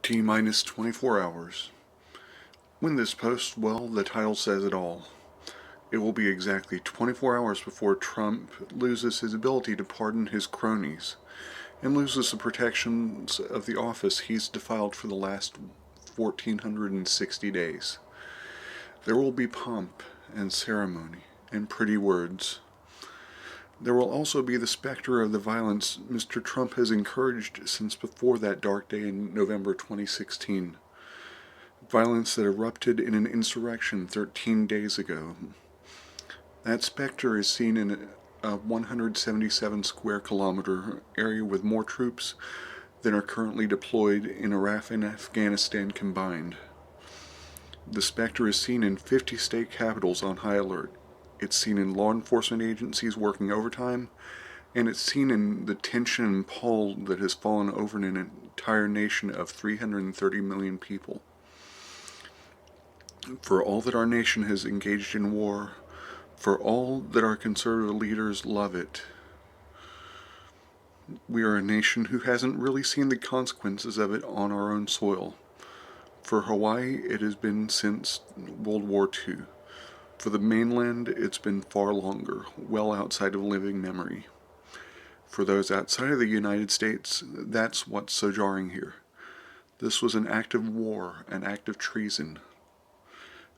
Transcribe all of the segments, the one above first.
T minus 24 hours. When this post, well, the title says it all. It will be exactly 24 hours before Trump loses his ability to pardon his cronies and loses the protections of the office he's defiled for the last 1,460 days. There will be pomp and ceremony and pretty words. There will also be the specter of the violence Mr. Trump has encouraged since before that dark day in November 2016. Violence that erupted in an insurrection 13 days ago. That specter is seen in a 177 square kilometer area with more troops than are currently deployed in Iraq and Afghanistan combined. The specter is seen in 50 state capitals on high alert. It's seen in law enforcement agencies working overtime, and it's seen in the tension and pall that has fallen over an entire nation of 330 million people. For all that our nation has engaged in war, for all that our conservative leaders love it, we are a nation who hasn't really seen the consequences of it on our own soil. For Hawaii, it has been since World War II. For the mainland, it's been far longer, well outside of living memory. For those outside of the United States, that's what's so jarring here. This was an act of war, an act of treason.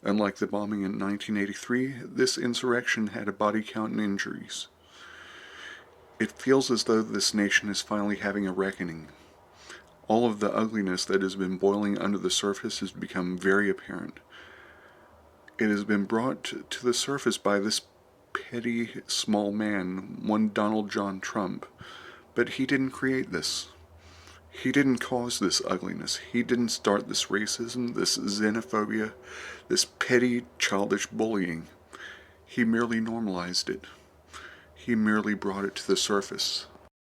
Unlike the bombing in 1983, this insurrection had a body count and injuries. It feels as though this nation is finally having a reckoning. All of the ugliness that has been boiling under the surface has become very apparent. It has been brought to the surface by this petty, small man, one Donald John Trump. But he didn't create this. He didn't cause this ugliness. He didn't start this racism, this xenophobia, this petty, childish bullying. He merely normalized it. He merely brought it to the surface.